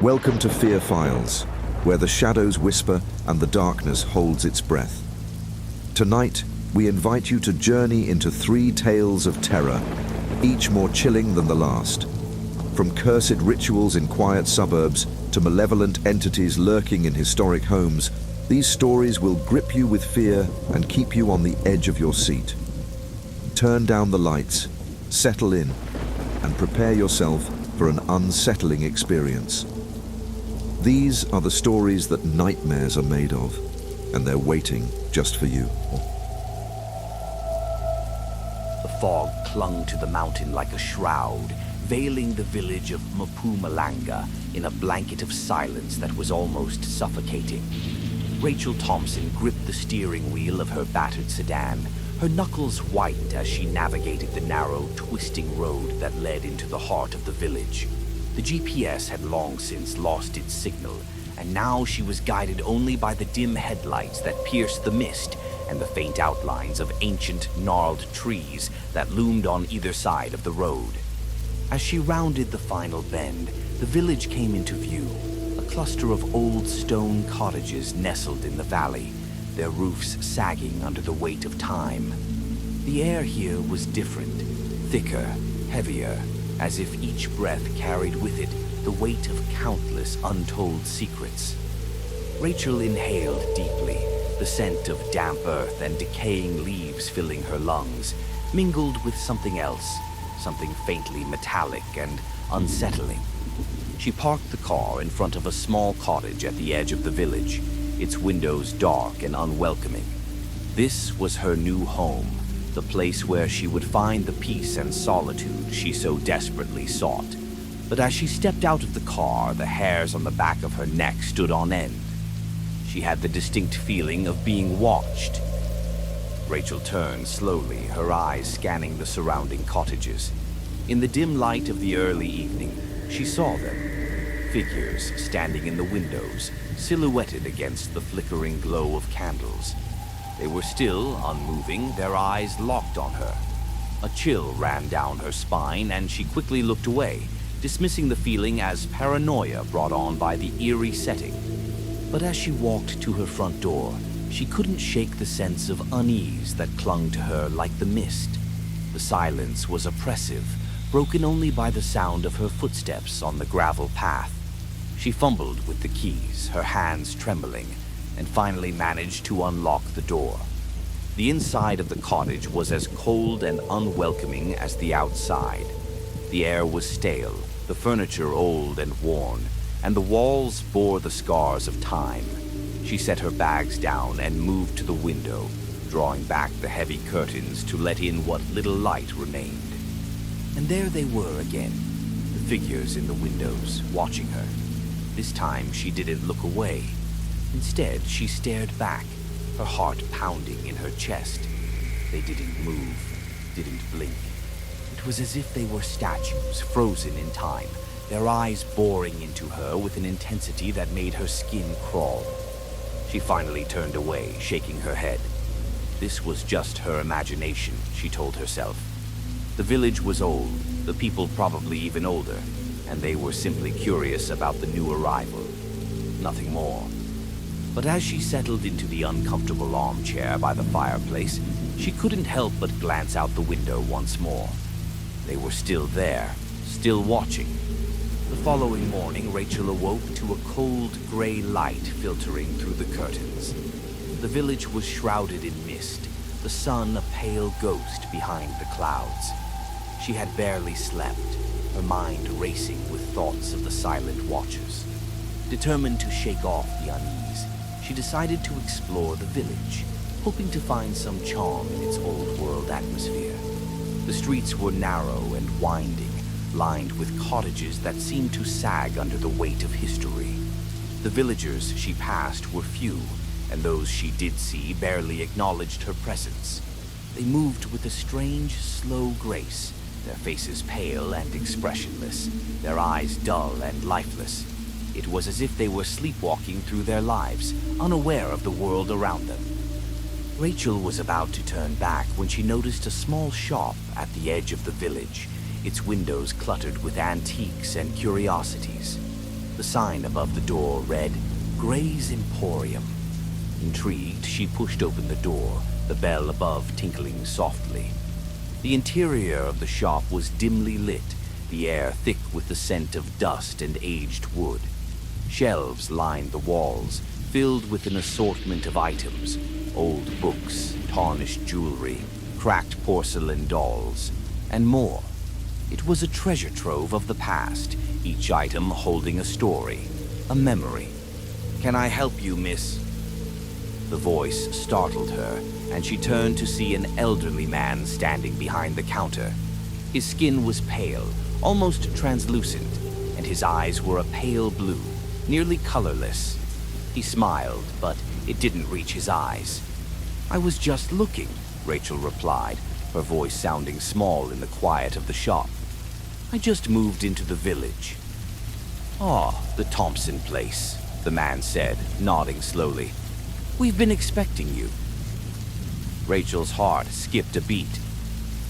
Welcome to Fear Files, where the shadows whisper and the darkness holds its breath. Tonight, we invite you to journey into 3 tales of terror, each more chilling than the last. From cursed rituals in quiet suburbs to malevolent entities lurking in historic homes, these stories will grip you with fear and keep you on the edge of your seat. Turn down the lights, settle in, and prepare yourself for an unsettling experience. These are the stories that nightmares are made of, and they're waiting just for you. The fog clung to the mountain like a shroud, veiling the village of Mpumalanga in a blanket of silence that was almost suffocating. Rachel Thompson gripped the steering wheel of her battered sedan, her knuckles whitened as she navigated the narrow, twisting road that led into the heart of the village. The GPS had long since lost its signal, and now she was guided only by the dim headlights that pierced the mist and the faint outlines of ancient, gnarled trees that loomed on either side of the road. As she rounded the final bend, the village came into view, a cluster of old stone cottages nestled in the valley, their roofs sagging under the weight of time. The air here was different, thicker, heavier, as if each breath carried with it the weight of countless untold secrets. Rachel inhaled deeply, the scent of damp earth and decaying leaves filling her lungs, mingled with something else, something faintly metallic and unsettling. She parked the car in front of a small cottage at the edge of the village, its windows dark and unwelcoming. This was her new home, the place where she would find the peace and solitude she so desperately sought. But as she stepped out of the car, the hairs on the back of her neck stood on end. She had the distinct feeling of being watched. Rachel turned slowly, her eyes scanning the surrounding cottages. In the dim light of the early evening, she saw them. Figures standing in the windows, silhouetted against the flickering glow of candles. They were still unmoving, their eyes locked on her. A chill ran down her spine, and she quickly looked away, dismissing the feeling as paranoia brought on by the eerie setting. But as she walked to her front door, she couldn't shake the sense of unease that clung to her like the mist. The silence was oppressive, broken only by the sound of her footsteps on the gravel path. She fumbled with the keys, her hands trembling, and finally managed to unlock the door. The inside of the cottage was as cold and unwelcoming as the outside. The air was stale, the furniture old and worn, and the walls bore the scars of time. She set her bags down and moved to the window, drawing back the heavy curtains to let in what little light remained. And there they were again, the figures in the windows, watching her. This time she didn't look away. Instead, she stared back, her heart pounding in her chest. They didn't move, didn't blink. It was as if they were statues, frozen in time, their eyes boring into her with an intensity that made her skin crawl. She finally turned away, shaking her head. This was just her imagination, she told herself. The village was old, the people probably even older, and they were simply curious about the new arrival. Nothing more. But as she settled into the uncomfortable armchair by the fireplace, she couldn't help but glance out the window once more. They were still there, still watching. The following morning, Rachel awoke to a cold, gray light filtering through the curtains. The village was shrouded in mist, the sun a pale ghost behind the clouds. She had barely slept, her mind racing with thoughts of the silent watchers. Determined to shake off the unease, she decided to explore the village, hoping to find some charm in its old-world atmosphere. The streets were narrow and winding, lined with cottages that seemed to sag under the weight of history. The villagers she passed were few, and those she did see barely acknowledged her presence. They moved with a strange, slow grace, their faces pale and expressionless, their eyes dull and lifeless. It was as if they were sleepwalking through their lives, unaware of the world around them. Rachel was about to turn back when she noticed a small shop at the edge of the village, its windows cluttered with antiques and curiosities. The sign above the door read, Gray's Emporium. Intrigued, she pushed open the door, the bell above tinkling softly. The interior of the shop was dimly lit, the air thick with the scent of dust and aged wood. Shelves lined the walls, filled with an assortment of items, old books, tarnished jewelry, cracked porcelain dolls, and more. It was a treasure trove of the past, each item holding a story, a memory. "Can I help you, miss?" The voice startled her, and she turned to see an elderly man standing behind the counter. His skin was pale, almost translucent, and his eyes were a pale blue, nearly colorless. He smiled, but it didn't reach his eyes. "I was just looking," Rachel replied, her voice sounding small in the quiet of the shop. "I just moved into the village." "Ah, the Thompson place," the man said, nodding slowly. "We've been expecting you." Rachel's heart skipped a beat.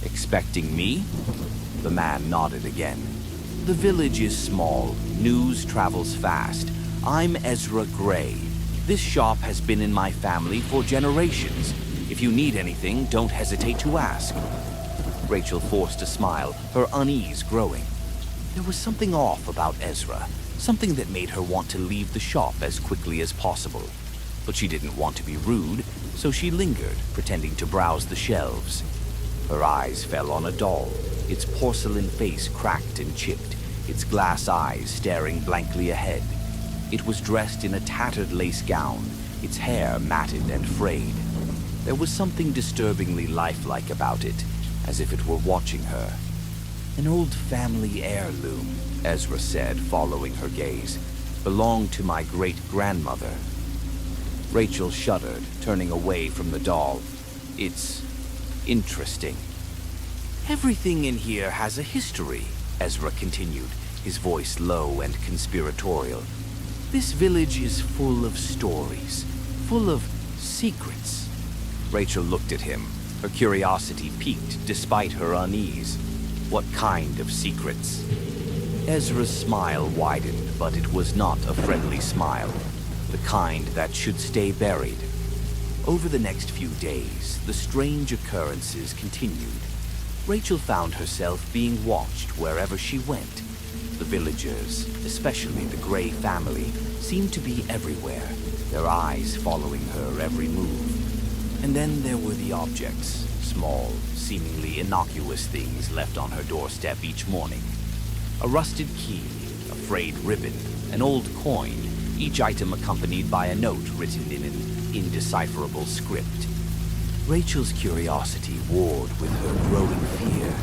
"Expecting me?" The man nodded again. "The village is small. News travels fast. I'm Ezra Gray. This shop has been in my family for generations. If you need anything, don't hesitate to ask." Rachel forced a smile, her unease growing. There was something off about Ezra, something that made her want to leave the shop as quickly as possible. But she didn't want to be rude, so she lingered, pretending to browse the shelves. Her eyes fell on a doll, its porcelain face cracked and chipped, its glass eyes staring blankly ahead. It was dressed in a tattered lace gown, its hair matted and frayed. There was something disturbingly lifelike about it, as if it were watching her. "An old family heirloom," Ezra said, following her gaze. "Belonged to my great-grandmother." Rachel shuddered, turning away from the doll. "It's interesting." "Everything in here has a history," Ezra continued, his voice low and conspiratorial. "This village is full of stories, full of secrets." Rachel looked at him, her curiosity piqued despite her unease. "What kind of secrets?" Ezra's smile widened, but it was not a friendly smile, the kind that should stay buried. Over the next few days, the strange occurrences continued. Rachel found herself being watched wherever she went. The villagers, especially the Gray family, seemed to be everywhere, their eyes following her every move. And then there were the objects, small, seemingly innocuous things left on her doorstep each morning. A rusted key, a frayed ribbon, an old coin, each item accompanied by a note written in an indecipherable script. Rachel's curiosity warred with her growing fear.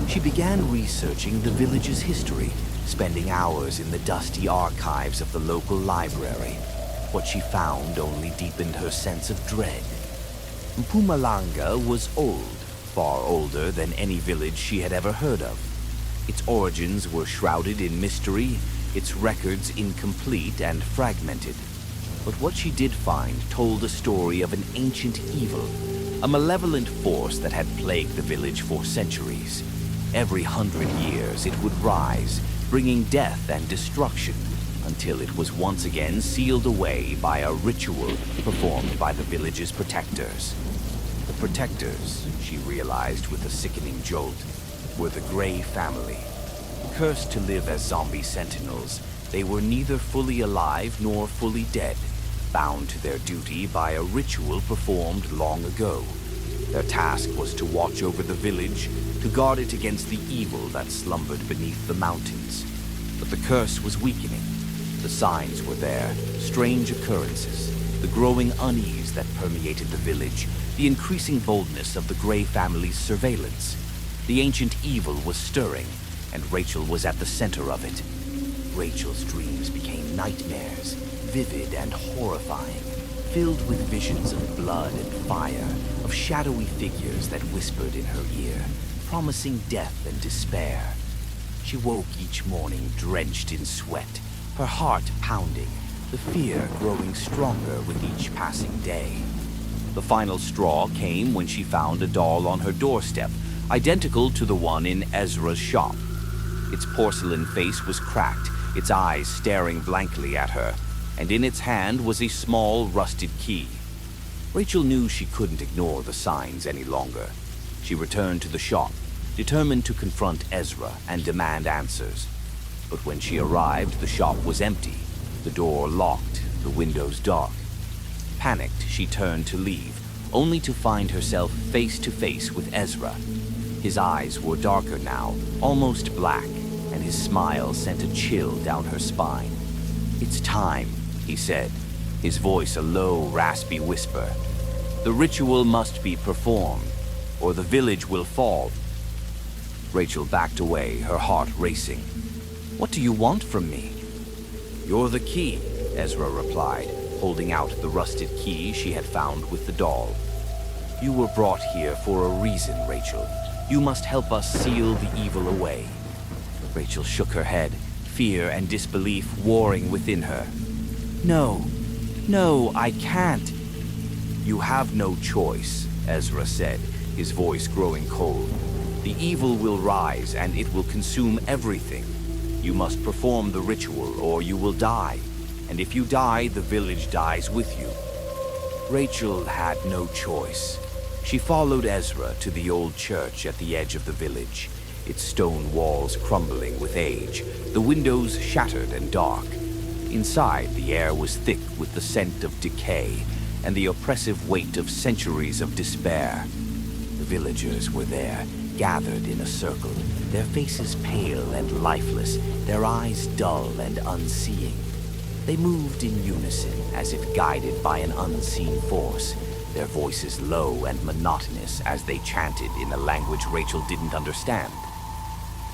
She began researching the village's history, spending hours in the dusty archives of the local library. What she found only deepened her sense of dread. Mpumalanga was old, far older than any village she had ever heard of. Its origins were shrouded in mystery, its records incomplete and fragmented. But what she did find told a story of an ancient evil, a malevolent force that had plagued the village for centuries. Every 100 years it would rise, bringing death and destruction, until it was once again sealed away by a ritual performed by the village's protectors. The protectors, she realized with a sickening jolt, were the Gray family. Cursed to live as zombie sentinels, they were neither fully alive nor fully dead, bound to their duty by a ritual performed long ago. Their task was to watch over the village, to guard it against the evil that slumbered beneath the mountains. But the curse was weakening. The signs were there, strange occurrences, the growing unease that permeated the village, the increasing boldness of the Gray family's surveillance. The ancient evil was stirring, and Rachel was at the center of it. Rachel's dreams became nightmares, vivid and horrifying, filled with visions of blood and fire, of shadowy figures that whispered in her ear, promising death and despair. She woke each morning drenched in sweat, her heart pounding, the fear growing stronger with each passing day. The final straw came when she found a doll on her doorstep, identical to the one in Ezra's shop. Its porcelain face was cracked, its eyes staring blankly at her, and in its hand was a small rusted key. Rachel knew she couldn't ignore the signs any longer. She returned to the shop, determined to confront Ezra and demand answers. But when she arrived, the shop was empty, the door locked, the windows dark. Panicked, she turned to leave, only to find herself face to face with Ezra. His eyes were darker now, almost black, and his smile sent a chill down her spine. "It's time," he said, his voice a low, raspy whisper. "The ritual must be performed, or the village will fall." Rachel backed away, her heart racing. "What do you want from me?" "You're the key," Ezra replied, holding out the rusted key she had found with the doll. "You were brought here for a reason, Rachel. You must help us seal the evil away." Rachel shook her head, fear and disbelief warring within her. No, I can't." "You have no choice," Ezra said, his voice growing cold. "The evil will rise and it will consume everything. You must perform the ritual or you will die. And if you die, the village dies with you." Rachel had no choice. She followed Ezra to the old church at the edge of the village, its stone walls crumbling with age, the windows shattered and dark. Inside, the air was thick with the scent of decay and the oppressive weight of centuries of despair. The villagers were there, gathered in a circle, their faces pale and lifeless, their eyes dull and unseeing. They moved in unison, as if guided by an unseen force, their voices low and monotonous as they chanted in a language Rachel didn't understand.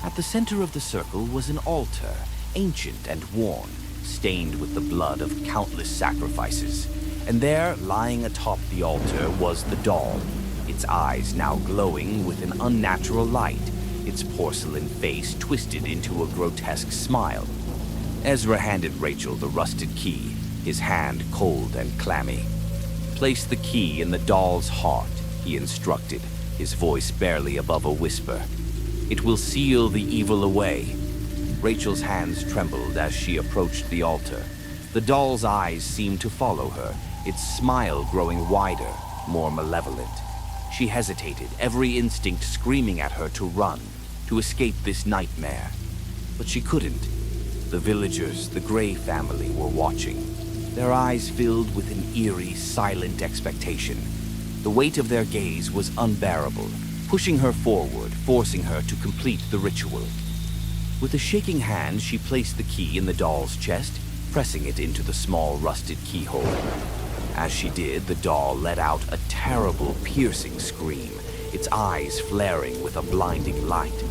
At the center of the circle was an altar, ancient and worn, stained with the blood of countless sacrifices. And there, lying atop the altar, was the doll, its eyes now glowing with an unnatural light, its porcelain face twisted into a grotesque smile. Ezra handed Rachel the rusted key, his hand cold and clammy. "Place the key in the doll's heart," he instructed, his voice barely above a whisper. "It will seal the evil away." Rachel's hands trembled as she approached the altar. The doll's eyes seemed to follow her, its smile growing wider, more malevolent. She hesitated, every instinct screaming at her to run, to escape this nightmare. But she couldn't. The villagers, the Gray family, were watching, their eyes filled with an eerie, silent expectation. The weight of their gaze was unbearable, pushing her forward, forcing her to complete the ritual. With a shaking hand, she placed the key in the doll's chest, pressing it into the small rusted keyhole. As she did, the doll let out a terrible, piercing scream, its eyes flaring with a blinding light.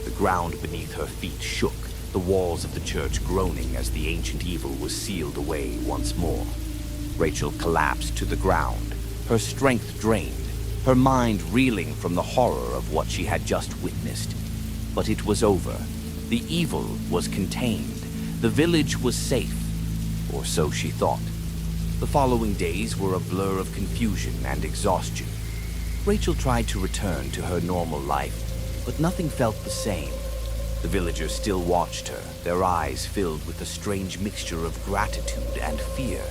The ground beneath her feet shook, the walls of the church groaning as the ancient evil was sealed away once more. Rachel collapsed to the ground, her strength drained, her mind reeling from the horror of what she had just witnessed. But it was over. The evil was contained. The village was safe, or so she thought. The following days were a blur of confusion and exhaustion. Rachel tried to return to her normal life, but nothing felt the same. The villagers still watched her, their eyes filled with a strange mixture of gratitude and fear.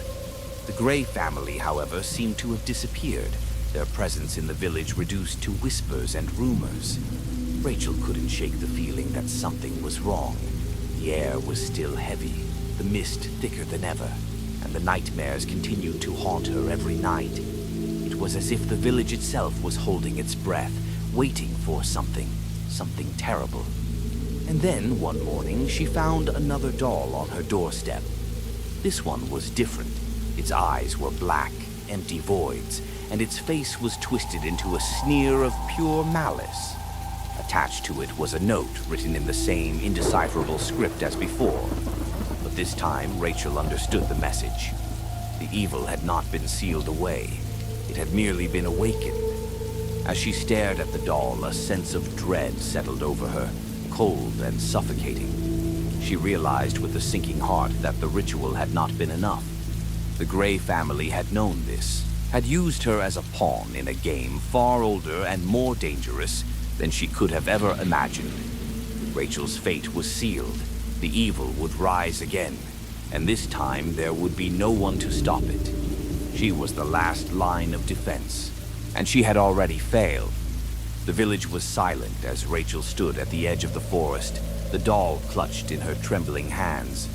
The Gray family, however, seemed to have disappeared, their presence in the village reduced to whispers and rumors. Rachel couldn't shake the feeling that something was wrong. The air was still heavy, the mist thicker than ever, and the nightmares continued to haunt her every night. It was as if the village itself was holding its breath, waiting for something terrible. And then, one morning, she found another doll on her doorstep. This one was different. Its eyes were black, empty voids, and its face was twisted into a sneer of pure malice. Attached to it was a note written in the same indecipherable script as before. But this time, Rachel understood the message. The evil had not been sealed away. It had merely been awakened. As she stared at the doll, a sense of dread settled over her, cold and suffocating. She realized with a sinking heart that the ritual had not been enough. The Gray family had known this, had used her as a pawn in a game far older and more dangerous than she could have ever imagined. Rachel's fate was sealed. The evil would rise again, and this time there would be no one to stop it. She was the last line of defense, and she had already failed. The village was silent as Rachel stood at the edge of the forest, the doll clutched in her trembling hands.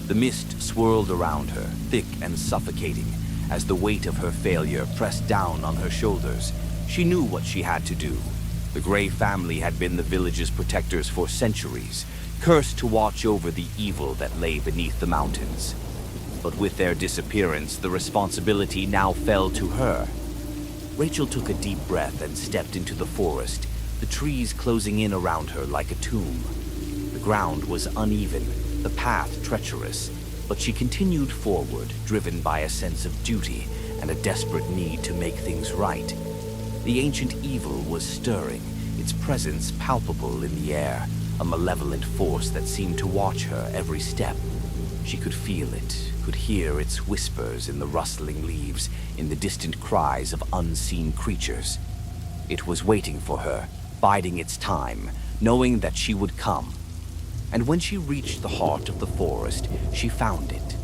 The mist swirled around her, thick and suffocating, as the weight of her failure pressed down on her shoulders. She knew what she had to do. The Grey family had been the village's protectors for centuries, cursed to watch over the evil that lay beneath the mountains. But with their disappearance, the responsibility now fell to her. Rachel took a deep breath and stepped into the forest, the trees closing in around her like a tomb. The ground was uneven, the path treacherous, but she continued forward, driven by a sense of duty and a desperate need to make things right. The ancient evil was stirring, its presence palpable in the air, a malevolent force that seemed to watch her every step. She could feel it, could hear its whispers in the rustling leaves, in the distant cries of unseen creatures. It was waiting for her, biding its time, knowing that she would come. And when she reached the heart of the forest, she found it.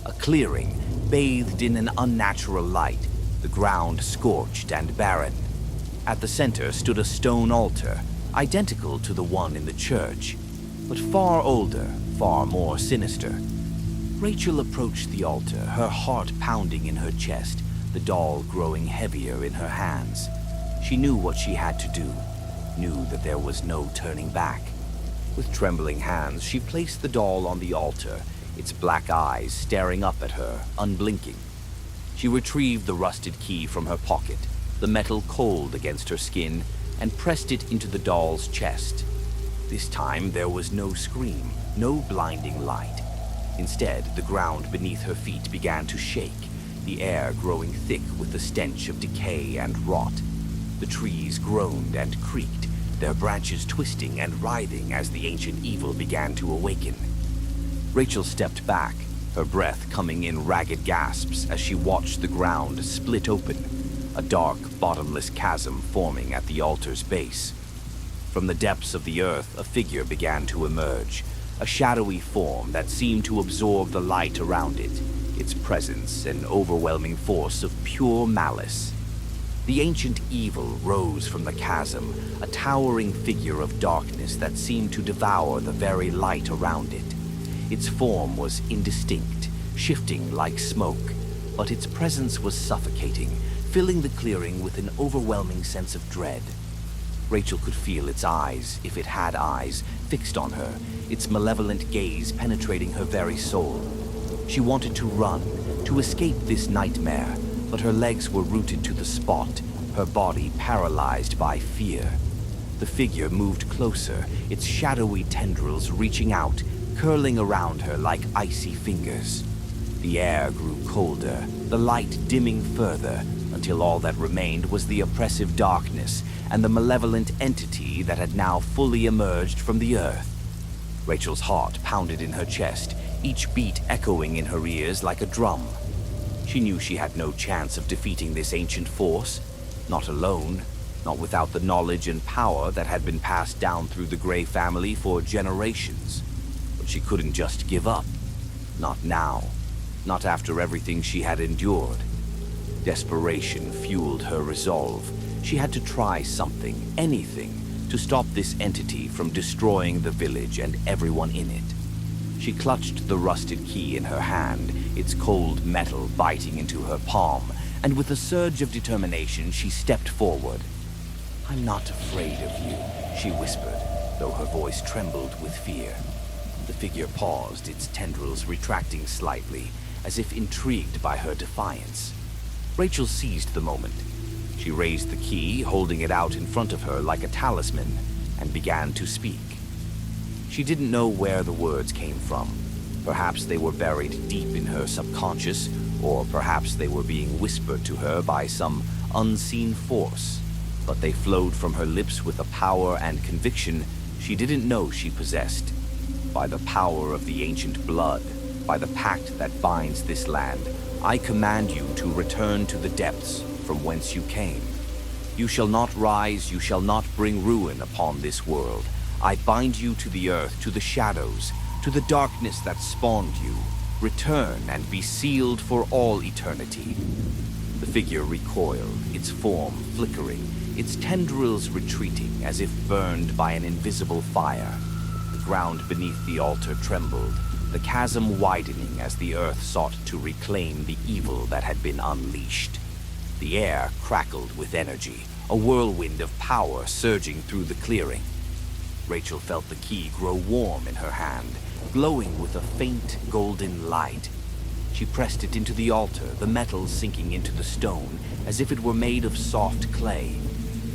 A clearing, bathed in an unnatural light, the ground scorched and barren. At the center stood a stone altar, identical to the one in the church, but far older, far more sinister. Rachel approached the altar, her heart pounding in her chest, the doll growing heavier in her hands. She knew what she had to do, knew that there was no turning back. With trembling hands, she placed the doll on the altar, its black eyes staring up at her, unblinking. She retrieved the rusted key from her pocket, the metal cold against her skin, and pressed it into the doll's chest. This time there was no scream, no blinding light. Instead, the ground beneath her feet began to shake, the air growing thick with the stench of decay and rot. The trees groaned and creaked, their branches twisting and writhing as the ancient evil began to awaken. Rachel stepped back, her breath coming in ragged gasps as she watched the ground split open, a dark, bottomless chasm forming at the altar's base. From the depths of the earth, a figure began to emerge, a shadowy form that seemed to absorb the light around it, its presence an overwhelming force of pure malice. The ancient evil rose from the chasm, a towering figure of darkness that seemed to devour the very light around it. Its form was indistinct, shifting like smoke, but its presence was suffocating, filling the clearing with an overwhelming sense of dread. Rachel could feel its eyes, if it had eyes, fixed on her, its malevolent gaze penetrating her very soul. She wanted to run, to escape this nightmare, but her legs were rooted to the spot, her body paralyzed by fear. The figure moved closer, its shadowy tendrils reaching out, curling around her like icy fingers. The air grew colder, the light dimming further, until all that remained was the oppressive darkness and the malevolent entity that had now fully emerged from the earth. Rachel's heart pounded in her chest, each beat echoing in her ears like a drum. She knew she had no chance of defeating this ancient force, not alone, not without the knowledge and power that had been passed down through the Grey family for generations. But she couldn't just give up. Not now. Not after everything she had endured. Desperation fueled her resolve. She had to try something, anything, to stop this entity from destroying the village and everyone in it. She clutched the rusted key in her hand, its cold metal biting into her palm, and with a surge of determination, she stepped forward. "I'm not afraid of you," she whispered, though her voice trembled with fear. The figure paused, its tendrils retracting slightly, as if intrigued by her defiance. Rachel seized the moment. She raised the key, holding it out in front of her like a talisman, and began to speak. She didn't know where the words came from. Perhaps they were buried deep in her subconscious, or perhaps they were being whispered to her by some unseen force. But they flowed from her lips with a power and conviction she didn't know she possessed. By the power of the ancient blood, by the pact that binds this land, I command you to return to the depths from whence you came. You shall not rise, you shall not bring ruin upon this world. I bind you to the earth, to the shadows, To the darkness that spawned you, return and be sealed for all eternity. The figure recoiled, its form flickering, its tendrils retreating as if burned by an invisible fire. The ground beneath the altar trembled, the chasm widening as the earth sought to reclaim the evil that had been unleashed. The air crackled with energy, a whirlwind of power surging through the clearing. Rachel felt the key grow warm in her hand, glowing with a faint golden light. She pressed it into the altar, the metal sinking into the stone as if it were made of soft clay.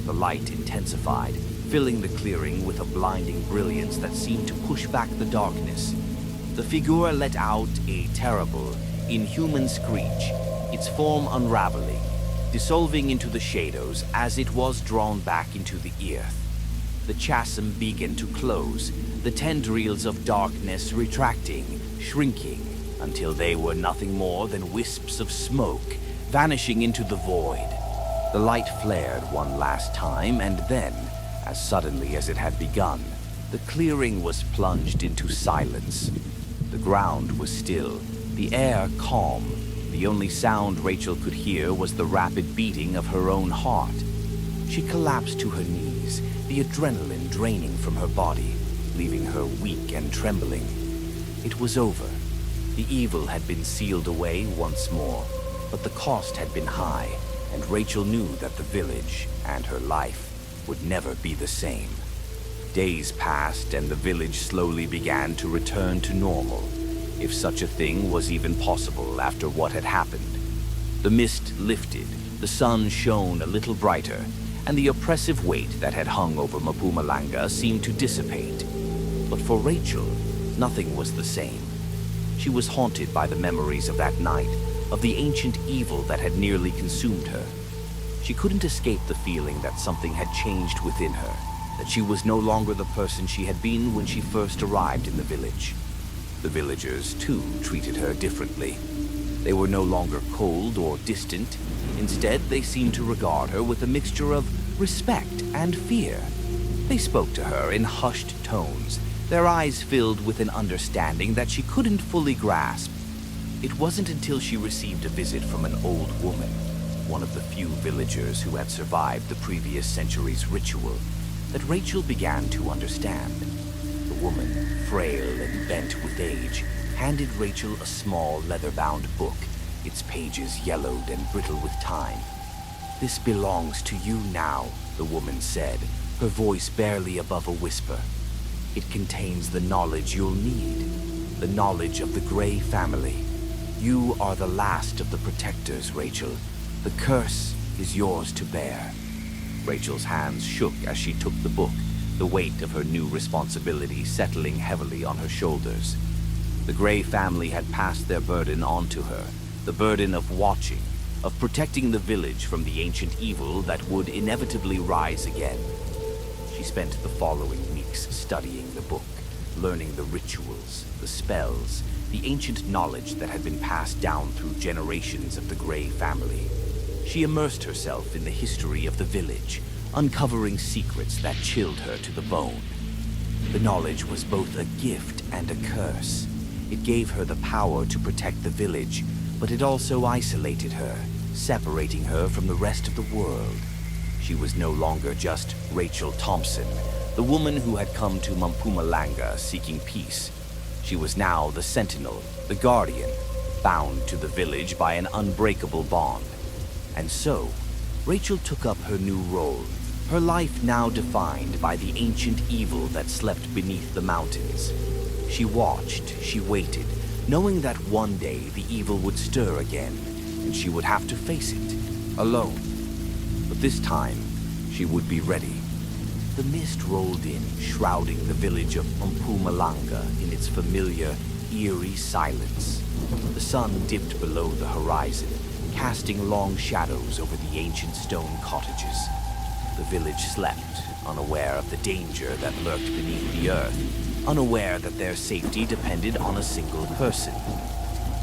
The light intensified, filling the clearing with a blinding brilliance that seemed to push back the darkness. The figure let out a terrible, inhuman screech, its form unraveling, dissolving into the shadows as it was drawn back into the earth. The chasm began to close, the tendrils of darkness retracting, shrinking, until they were nothing more than wisps of smoke, vanishing into the void. The light flared one last time, and then, as suddenly as it had begun, the clearing was plunged into silence. The ground was still, the air calm. The only sound Rachel could hear was the rapid beating of her own heart. She collapsed to her knees, the adrenaline draining from her body, leaving her weak and trembling. It was over. The evil had been sealed away once more, but the cost had been high, and Rachel knew that the village and her life would never be the same. Days passed, and the village slowly began to return to normal, if such a thing was even possible after what had happened. The mist lifted, the sun shone a little brighter, and the oppressive weight that had hung over Mpumalanga seemed to dissipate. But for Rachel, nothing was the same. She was haunted by the memories of that night, of the ancient evil that had nearly consumed her. She couldn't escape the feeling that something had changed within her, that she was no longer the person she had been when she first arrived in the village. The villagers, too, treated her differently. They were no longer cold or distant. Instead, they seemed to regard her with a mixture of respect and fear. They spoke to her in hushed tones, their eyes filled with an understanding that she couldn't fully grasp. It wasn't until she received a visit from an old woman, one of the few villagers who had survived the previous century's ritual, that Rachel began to understand. The woman, frail and bent with age, handed Rachel a small leather-bound book, its pages yellowed and brittle with time. "This belongs to you now," the woman said, her voice barely above a whisper. "It contains the knowledge you'll need, the knowledge of the Grey family. You are the last of the protectors, Rachel. The curse is yours to bear." Rachel's hands shook as she took the book, the weight of her new responsibility settling heavily on her shoulders. The Grey family had passed their burden on to her, the burden of watching, of protecting the village from the ancient evil that would inevitably rise again. She spent the following weeks studying the book, learning the rituals, the spells, the ancient knowledge that had been passed down through generations of the Grey family. She immersed herself in the history of the village, uncovering secrets that chilled her to the bone. The knowledge was both a gift and a curse. It gave her the power to protect the village, but it also isolated her, separating her from the rest of the world. She was no longer just Rachel Thompson, the woman who had come to Mpumalanga seeking peace. She was now the sentinel, the guardian, bound to the village by an unbreakable bond. And so, Rachel took up her new role, her life now defined by the ancient evil that slept beneath the mountains. She watched, she waited, knowing that one day the evil would stir again, and she would have to face it, alone. But this time, she would be ready. The mist rolled in, shrouding the village of Mpumalanga in its familiar, eerie silence. The sun dipped below the horizon, casting long shadows over the ancient stone cottages. The village slept, unaware of the danger that lurked beneath the earth, unaware that their safety depended on a single person.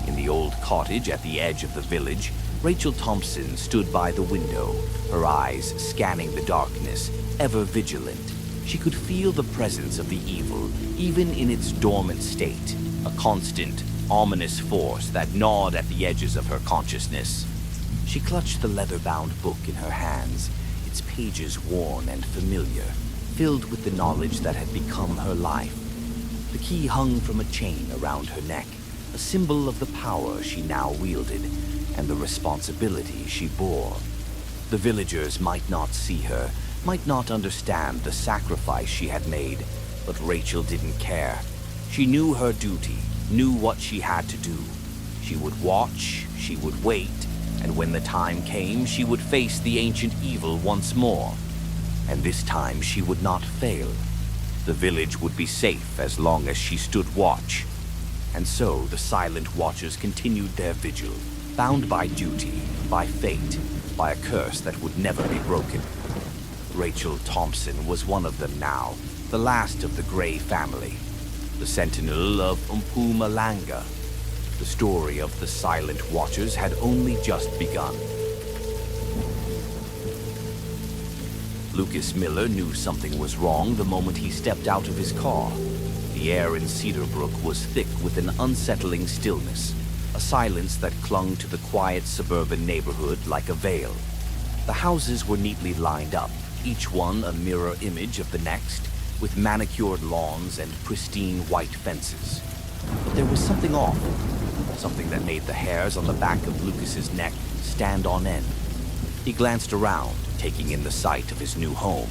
In the old cottage at the edge of the village, Rachel Thompson stood by the window, her eyes scanning the darkness, ever vigilant. She could feel the presence of the evil, even in its dormant state, a constant, ominous force that gnawed at the edges of her consciousness. She clutched the leather-bound book in her hands, its pages worn and familiar, filled with the knowledge that had become her life. The key hung from a chain around her neck, a symbol of the power she now wielded and the responsibility she bore. The villagers might not see her, might not understand the sacrifice she had made, but Rachel didn't care. She knew her duty, knew what she had to do. She would watch, she would wait, and when the time came, she would face the ancient evil once more. And this time she would not fail. The village would be safe as long as she stood watch. And so the silent watchers continued their vigil, bound by duty, by fate, by a curse that would never be broken. Rachel Thompson was one of them now, the last of the Gray family, the sentinel of Mpumalanga. The story of the silent watchers had only just begun. Lucas Miller knew something was wrong the moment he stepped out of his car. The air in Cedarbrook was thick with an unsettling stillness, a silence that clung to the quiet suburban neighborhood like a veil. The houses were neatly lined up, each one a mirror image of the next, with manicured lawns and pristine white fences. But there was something off, something that made the hairs on the back of Lucas's neck stand on end. He glanced around, taking in the sight of his new home.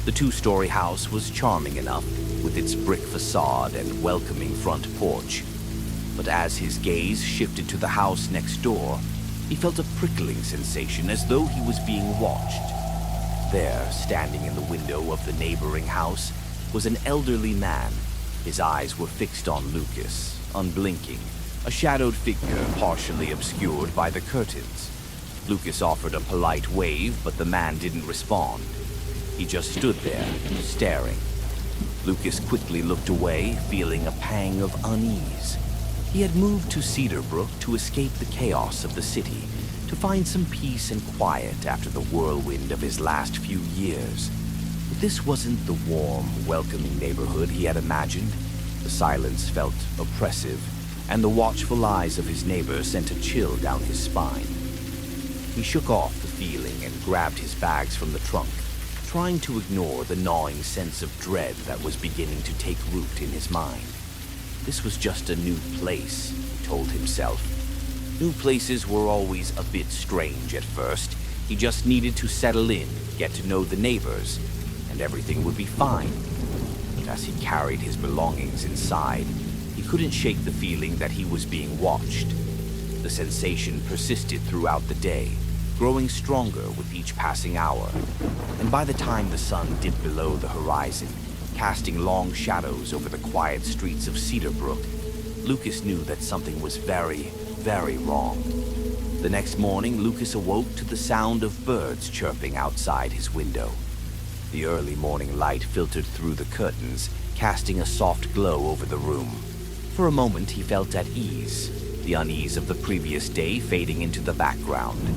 The two-story house was charming enough, with its brick facade and welcoming front porch. But as his gaze shifted to the house next door, he felt a prickling sensation as though he was being watched. There, standing in the window of the neighboring house, was an elderly man. His eyes were fixed on Lucas, unblinking, a shadowed figure partially obscured by the curtains. Lucas offered a polite wave, but the man didn't respond. He just stood there, staring. Lucas quickly looked away, feeling a pang of unease. He had moved to Cedarbrook to escape the chaos of the city, to find some peace and quiet after the whirlwind of his last few years. But this wasn't the warm, welcoming neighborhood he had imagined. The silence felt oppressive, and the watchful eyes of his neighbor sent a chill down his spine. He shook off the feeling and grabbed his bags from the trunk, trying to ignore the gnawing sense of dread that was beginning to take root in his mind. This was just a new place, he told himself. New places were always a bit strange at first. He just needed to settle in, get to know the neighbors, and everything would be fine. But as he carried his belongings inside, he couldn't shake the feeling that he was being watched. The sensation persisted throughout the day, growing stronger with each passing hour. And by the time the sun dipped below the horizon, casting long shadows over the quiet streets of Cedarbrook, Lucas knew that something was very, very wrong. The next morning, Lucas awoke to the sound of birds chirping outside his window. The early morning light filtered through the curtains, casting a soft glow over the room. For a moment, he felt at ease, the unease of the previous day fading into the background.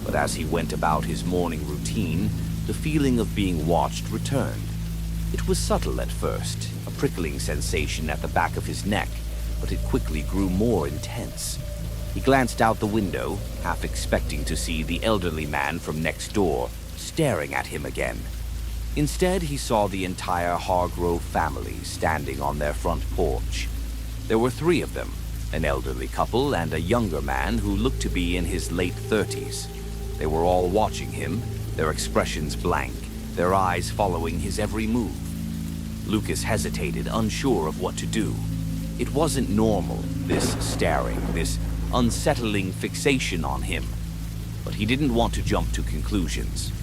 But as he went about his morning routine, the feeling of being watched returned. It was subtle at first, a prickling sensation at the back of his neck, but it quickly grew more intense. He glanced out the window, half expecting to see the elderly man from next door, staring at him again. Instead, he saw the entire Hargrove family standing on their front porch. There were three of them, an elderly couple and a younger man who looked to be in his late 30s. They were all watching him, their expressions blank, their eyes following his every move. Lucas hesitated, unsure of what to do. It wasn't normal, this staring, this unsettling fixation on him. But he didn't want to jump to conclusions.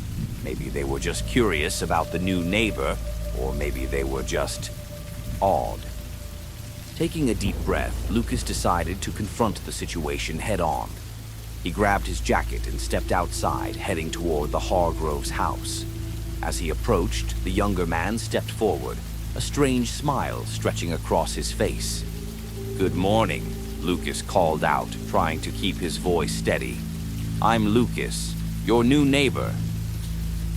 Maybe they were just curious about the new neighbor, or maybe they were just awed. Taking a deep breath, Lucas decided to confront the situation head-on. He grabbed his jacket and stepped outside, heading toward the Hargroves' house. As he approached, the younger man stepped forward, a strange smile stretching across his face. "Good morning," Lucas called out, trying to keep his voice steady. "I'm Lucas, your new neighbor."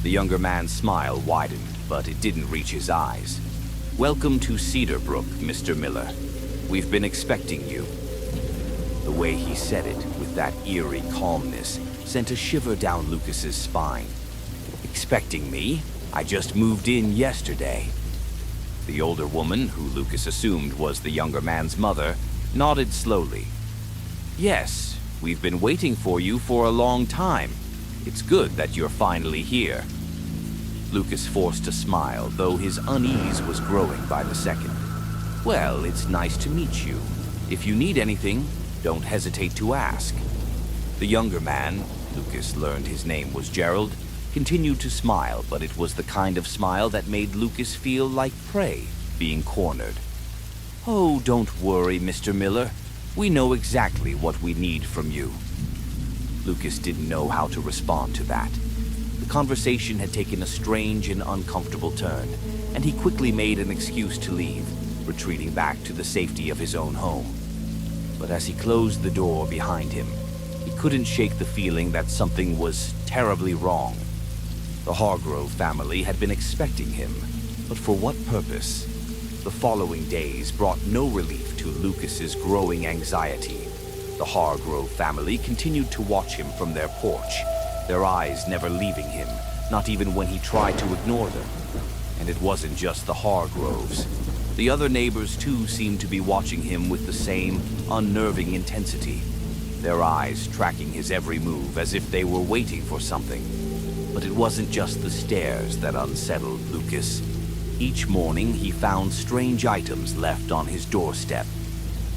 The younger man's smile widened, but it didn't reach his eyes. "Welcome to Cedarbrook, Mr. Miller. We've been expecting you." The way he said it, with that eerie calmness, sent a shiver down Lucas's spine. "Expecting me? I just moved in yesterday." The older woman, who Lucas assumed was the younger man's mother, nodded slowly. "Yes, we've been waiting for you for a long time. It's good that you're finally here." Lucas forced a smile, though his unease was growing by the second. "Well, it's nice to meet you. If you need anything, don't hesitate to ask." The younger man, Lucas learned his name was Gerald, continued to smile, but it was the kind of smile that made Lucas feel like prey being cornered. "Oh, don't worry, Mr. Miller. We know exactly what we need from you." Lucas didn't know how to respond to that. The conversation had taken a strange and uncomfortable turn, and he quickly made an excuse to leave, retreating back to the safety of his own home. But as he closed the door behind him, he couldn't shake the feeling that something was terribly wrong. The Hargrove family had been expecting him, but for what purpose? The following days brought no relief to Lucas's growing anxiety. The Hargrove family continued to watch him from their porch, their eyes never leaving him, not even when he tried to ignore them. And it wasn't just the Hargroves. The other neighbors too seemed to be watching him with the same unnerving intensity, their eyes tracking his every move as if they were waiting for something. But it wasn't just the stairs that unsettled Lucas. Each morning he found strange items left on his doorstep.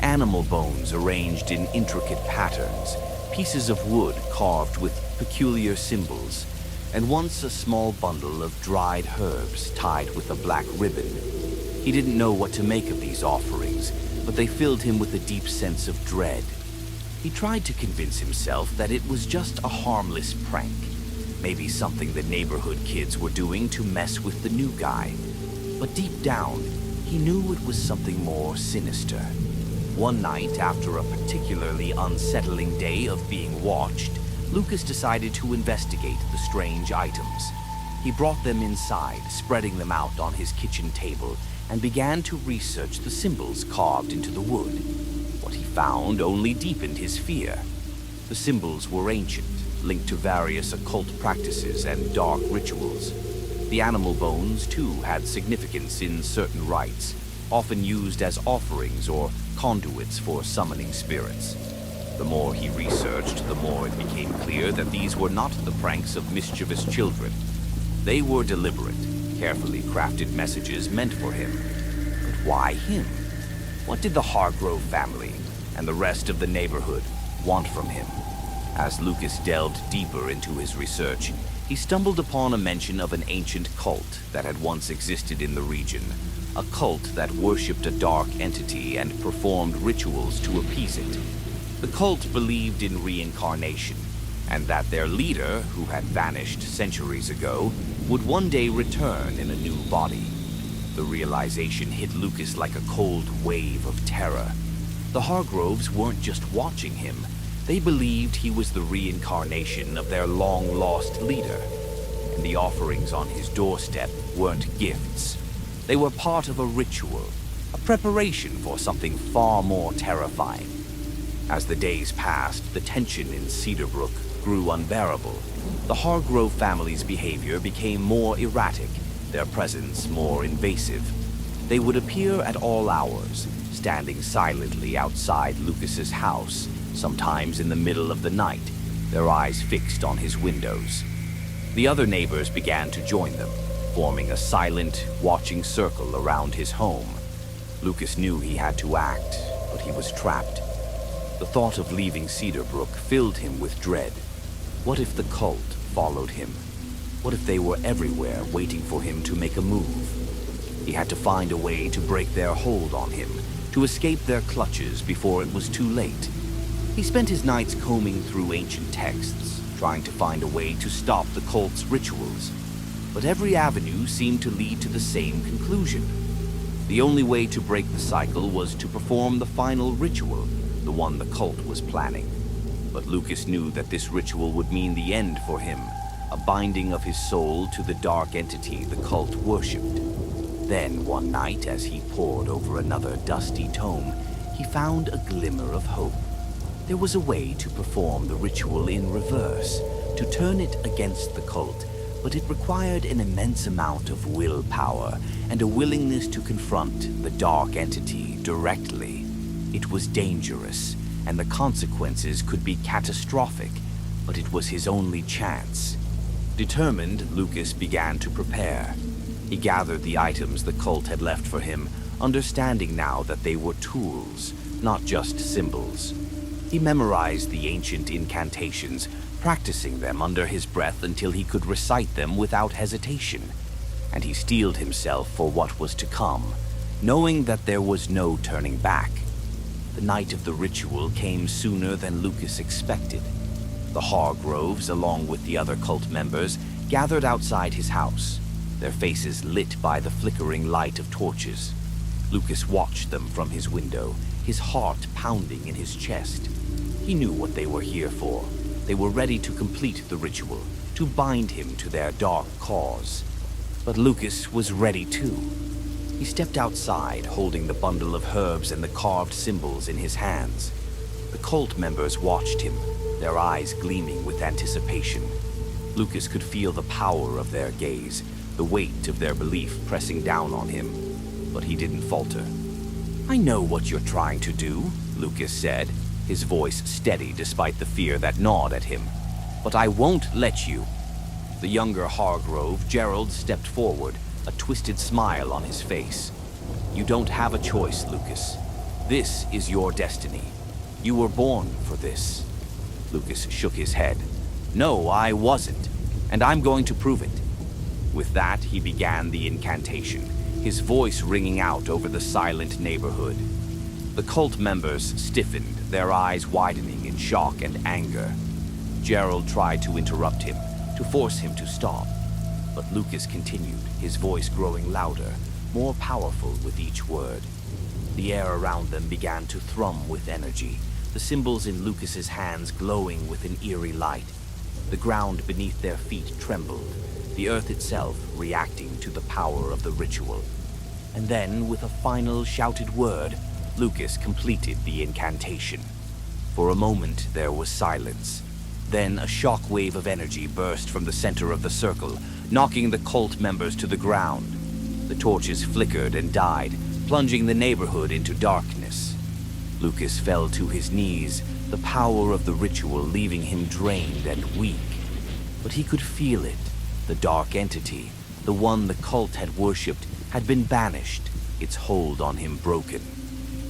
Animal bones arranged in intricate patterns, pieces of wood carved with peculiar symbols, and once a small bundle of dried herbs tied with a black ribbon. He didn't know what to make of these offerings, but they filled him with a deep sense of dread. He tried to convince himself that it was just a harmless prank, maybe something the neighborhood kids were doing to mess with the new guy. But deep down, he knew it was something more sinister. One night, after a particularly unsettling day of being watched, Lucas decided to investigate the strange items. He brought them inside, spreading them out on his kitchen table, and began to research the symbols carved into the wood. What he found only deepened his fear. The symbols were ancient, linked to various occult practices and dark rituals. The animal bones, too, had significance in certain rites, often used as offerings or conduits for summoning spirits. The more he researched, the more it became clear that these were not the pranks of mischievous children. They were deliberate, carefully crafted messages meant for him. But why him? What did the Hargrove family and the rest of the neighborhood want from him? As Lucas delved deeper into his research, he stumbled upon a mention of an ancient cult that had once existed in the region. A cult that worshipped a dark entity and performed rituals to appease it. The cult believed in reincarnation, and that their leader, who had vanished centuries ago, would one day return in a new body. The realization hit Lucas like a cold wave of terror. The Hargroves weren't just watching him. They believed he was the reincarnation of their long-lost leader. And the offerings on his doorstep weren't gifts. They were part of a ritual, a preparation for something far more terrifying. As the days passed, the tension in Cedarbrook grew unbearable. The Hargrove family's behavior became more erratic, their presence more invasive. They would appear at all hours, standing silently outside Lucas's house, sometimes in the middle of the night, their eyes fixed on his windows. The other neighbors began to join them, forming a silent, watching circle around his home. Lucas knew he had to act, but he was trapped. The thought of leaving Cedarbrook filled him with dread. What if the cult followed him? What if they were everywhere waiting for him to make a move? He had to find a way to break their hold on him, to escape their clutches before it was too late. He spent his nights combing through ancient texts, trying to find a way to stop the cult's rituals. But every avenue seemed to lead to the same conclusion. The only way to break the cycle was to perform the final ritual, the one the cult was planning. But Lucas knew that this ritual would mean the end for him, a binding of his soul to the dark entity the cult worshipped. Then, one night, as he pored over another dusty tome, he found a glimmer of hope. There was a way to perform the ritual in reverse, to turn it against the cult, but it required an immense amount of willpower and a willingness to confront the dark entity directly. It was dangerous, and the consequences could be catastrophic, but it was his only chance. Determined, Lucas began to prepare. He gathered the items the cult had left for him, understanding now that they were tools, not just symbols. He memorized the ancient incantations, practicing them under his breath until he could recite them without hesitation. And he steeled himself for what was to come, knowing that there was no turning back. The night of the ritual came sooner than Lucas expected. The Hargroves, along with the other cult members, gathered outside his house, their faces lit by the flickering light of torches. Lucas watched them from his window, his heart pounding in his chest. He knew what they were here for. They were ready to complete the ritual, to bind him to their dark cause. But Lucas was ready too. He stepped outside, holding the bundle of herbs and the carved symbols in his hands. The cult members watched him, their eyes gleaming with anticipation. Lucas could feel the power of their gaze, the weight of their belief pressing down on him. But he didn't falter. "I know what you're trying to do," Lucas said, his voice steady despite the fear that gnawed at him. "But I won't let you." The younger Hargrove, Gerald, stepped forward, a twisted smile on his face. "You don't have a choice, Lucas. This is your destiny. You were born for this." Lucas shook his head. "No, I wasn't, and I'm going to prove it." With that, he began the incantation, his voice ringing out over the silent neighborhood. The cult members stiffened, their eyes widening in shock and anger. Gerald tried to interrupt him, to force him to stop. But Lucas continued, his voice growing louder, more powerful with each word. The air around them began to thrum with energy, the symbols in Lucas's hands glowing with an eerie light. The ground beneath their feet trembled, the earth itself reacting to the power of the ritual. And then, with a final shouted word, Lucas completed the incantation. For a moment, there was silence. Then a shock wave of energy burst from the center of the circle, knocking the cult members to the ground. The torches flickered and died, plunging the neighborhood into darkness. Lucas fell to his knees, the power of the ritual leaving him drained and weak. But he could feel it. The dark entity, the one the cult had worshipped, had been banished, its hold on him broken.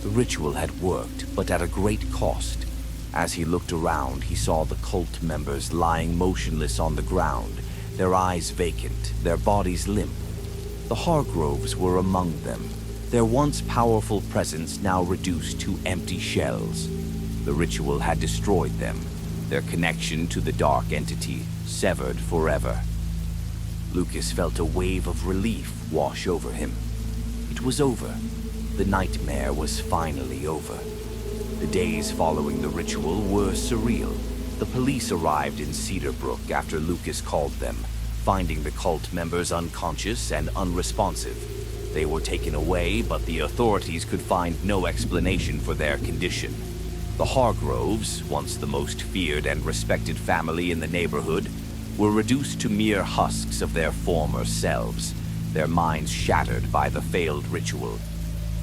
The ritual had worked, but at a great cost. As he looked around, he saw the cult members lying motionless on the ground, their eyes vacant, their bodies limp. The Hargroves were among them, their once powerful presence now reduced to empty shells. The ritual had destroyed them, their connection to the dark entity severed forever. Lucas felt a wave of relief wash over him. It was over. The nightmare was finally over. The days following the ritual were surreal. The police arrived in Cedarbrook after Lucas called them, finding the cult members unconscious and unresponsive. They were taken away, but the authorities could find no explanation for their condition. The Hargroves, once the most feared and respected family in the neighborhood, were reduced to mere husks of their former selves, their minds shattered by the failed ritual.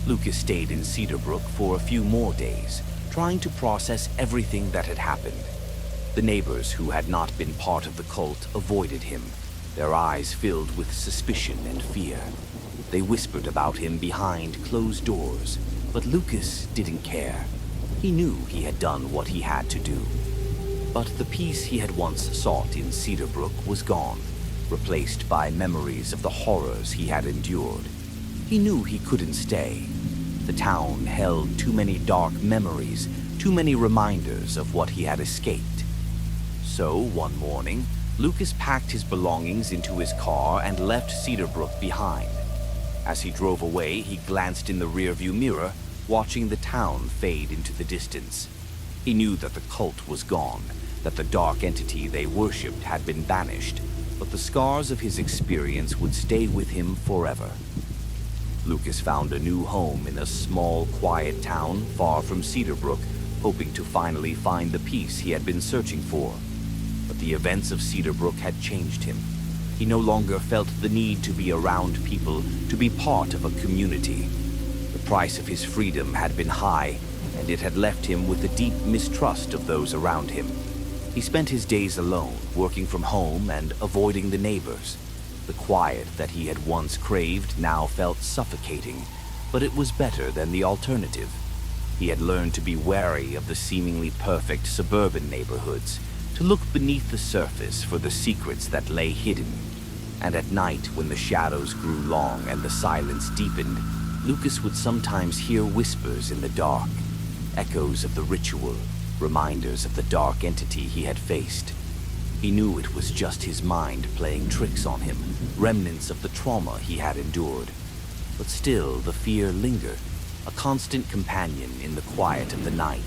Lucas stayed in Cedarbrook for a few more days, trying to process everything that had happened. The neighbors who had not been part of the cult avoided him, their eyes filled with suspicion and fear. They whispered about him behind closed doors, but Lucas didn't care. He knew he had done what he had to do. But the peace he had once sought in Cedarbrook was gone, replaced by memories of the horrors he had endured. He knew he couldn't stay. The town held too many dark memories, too many reminders of what he had escaped. So, one morning, Lucas packed his belongings into his car and left Cedarbrook behind. As he drove away, he glanced in the rearview mirror, watching the town fade into the distance. He knew that the cult was gone, that the dark entity they worshipped had been banished, but the scars of his experience would stay with him forever. Lucas found a new home in a small, quiet town far from Cedarbrook, hoping to finally find the peace he had been searching for. But the events of Cedarbrook had changed him. He no longer felt the need to be around people, to be part of a community. The price of his freedom had been high, and it had left him with a deep mistrust of those around him. He spent his days alone, working from home and avoiding the neighbors. The quiet that he had once craved now felt suffocating, but it was better than the alternative. He had learned to be wary of the seemingly perfect suburban neighborhoods, to look beneath the surface for the secrets that lay hidden. And at night, when the shadows grew long and the silence deepened, Lucas would sometimes hear whispers in the dark, echoes of the ritual, reminders of the dark entity he had faced. He knew it was just his mind playing tricks on him, remnants of the trauma he had endured. But still, the fear lingered, a constant companion in the quiet of the night.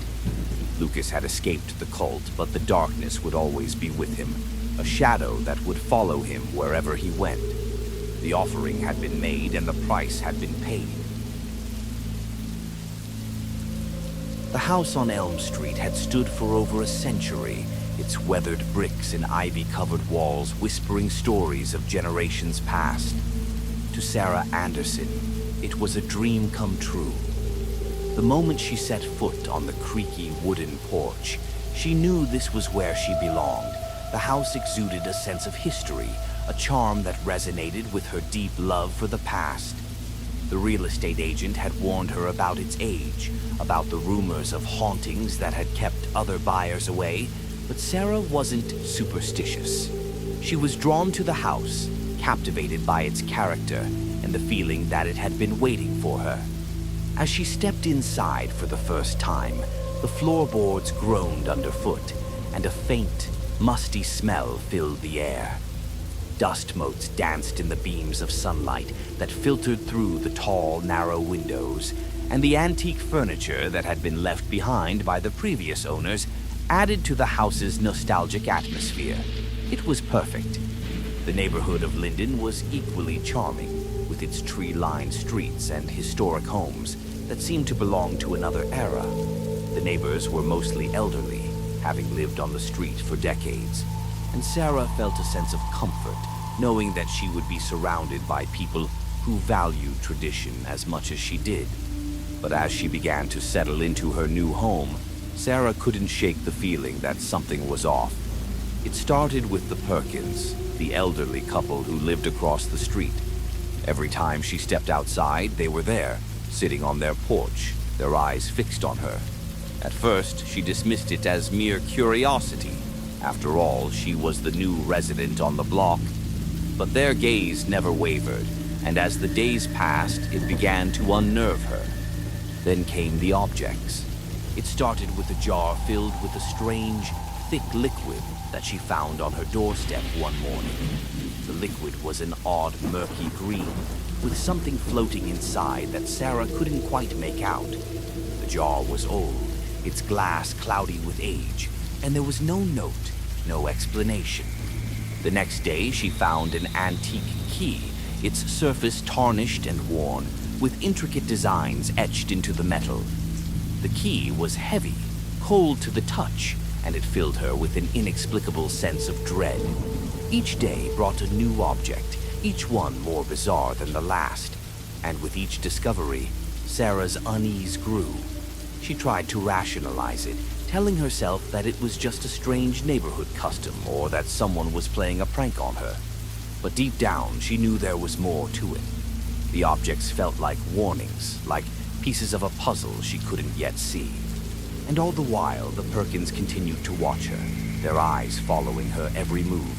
Lucas had escaped the cult, but the darkness would always be with him, a shadow that would follow him wherever he went. The offering had been made and the price had been paid. The house on Elm Street had stood for over a century, its weathered bricks and ivy-covered walls whispering stories of generations past. To Sarah Anderson, it was a dream come true. The moment she set foot on the creaky wooden porch, she knew this was where she belonged. The house exuded a sense of history, a charm that resonated with her deep love for the past. The real estate agent had warned her about its age, about the rumors of hauntings that had kept other buyers away, but Sarah wasn't superstitious. She was drawn to the house, captivated by its character and the feeling that it had been waiting for her. As she stepped inside for the first time, the floorboards groaned underfoot, and a faint, musty smell filled the air. Dust motes danced in the beams of sunlight that filtered through the tall, narrow windows, and the antique furniture that had been left behind by the previous owners added to the house's nostalgic atmosphere. It was perfect. The neighborhood of Linden was equally charming, with its tree-lined streets and historic homes that seemed to belong to another era. The neighbors were mostly elderly, having lived on the street for decades, and Sarah felt a sense of comfort, knowing that she would be surrounded by people who valued tradition as much as she did. But as she began to settle into her new home, Sarah couldn't shake the feeling that something was off. It started with the Perkins, the elderly couple who lived across the street. Every time she stepped outside, they were there, sitting on their porch, their eyes fixed on her. At first, she dismissed it as mere curiosity. After all, she was the new resident on the block. But their gaze never wavered, and as the days passed, it began to unnerve her. Then came the objects. It started with a jar filled with a strange, thick liquid that she found on her doorstep one morning. The liquid was an odd, murky green, with something floating inside that Sarah couldn't quite make out. The jar was old, its glass cloudy with age, and there was no note, no explanation. The next day, she found an antique key, its surface tarnished and worn, with intricate designs etched into the metal. The key was heavy, cold to the touch, and it filled her with an inexplicable sense of dread. Each day brought a new object, each one more bizarre than the last, and with each discovery, Sarah's unease grew. She tried to rationalize it, telling herself that it was just a strange neighborhood custom or that someone was playing a prank on her. But deep down, she knew there was more to it. The objects felt like warnings, like pieces of a puzzle she couldn't yet see. And all the while, the Perkins continued to watch her, their eyes following her every move.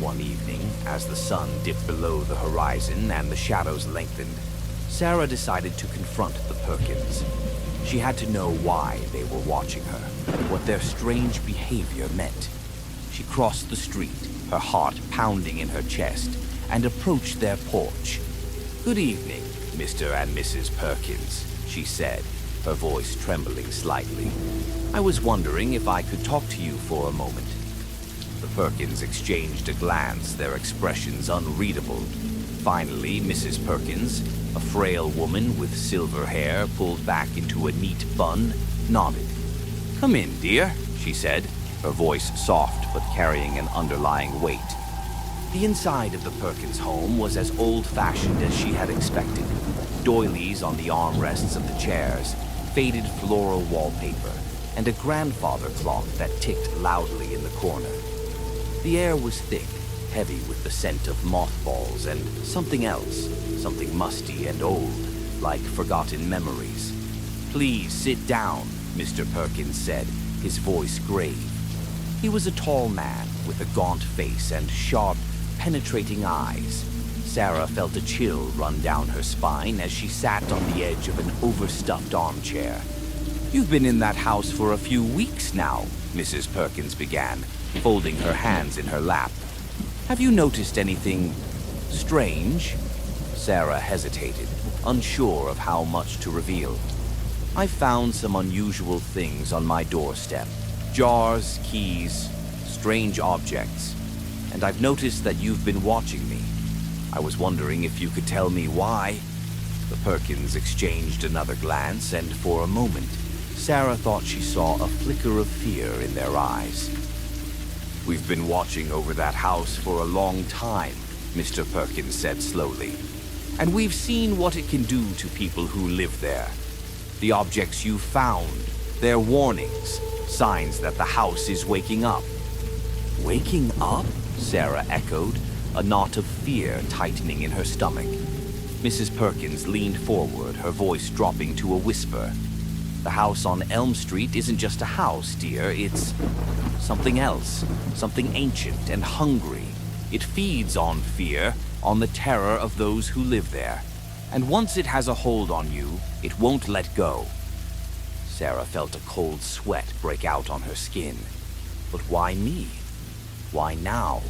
One evening, as the sun dipped below the horizon and the shadows lengthened, Sarah decided to confront the Perkins. She had to know why they were watching her, what their strange behavior meant. She crossed the street, her heart pounding in her chest, and approached their porch. "Good evening, Mr. and Mrs. Perkins," she said, her voice trembling slightly. I was wondering if I could talk to you for a moment. The Perkins exchanged a glance, their expressions unreadable. Finally, Mrs. Perkins, a frail woman with silver hair pulled back into a neat bun, nodded. "Come in, dear," she said, her voice soft but carrying an underlying weight. The inside of the Perkins home was as old-fashioned as she had expected. Doilies on the armrests of the chairs, faded floral wallpaper, and a grandfather clock that ticked loudly in the corner. The air was thick, heavy with the scent of mothballs and something else, something musty and old, like forgotten memories. "Please sit down," Mr. Perkins said, his voice grave. He was a tall man with a gaunt face and sharp, penetrating eyes. Sarah felt a chill run down her spine as she sat on the edge of an overstuffed armchair. "You've been in that house for a few weeks now," Mrs. Perkins began, folding her hands in her lap. "Have you noticed anything strange?" Sarah hesitated, unsure of how much to reveal. "I've found some unusual things on my doorstep. Jars, keys, strange objects. And I've noticed that you've been watching me. I was wondering if you could tell me why." The Perkins exchanged another glance, and for a moment, Sarah thought she saw a flicker of fear in their eyes. "We've been watching over that house for a long time," Mr. Perkins said slowly. "And we've seen what it can do to people who live there. The objects you found, they're warnings, signs that the house is waking up." "Waking up?" Sarah echoed, a knot of fear tightening in her stomach. Mrs. Perkins leaned forward, her voice dropping to a whisper. "The house on Elm Street isn't just a house, dear. It's something else, something ancient and hungry. It feeds on fear, on the terror of those who live there. And once it has a hold on you, it won't let go." Sarah felt a cold sweat break out on her skin. But why me? Why now?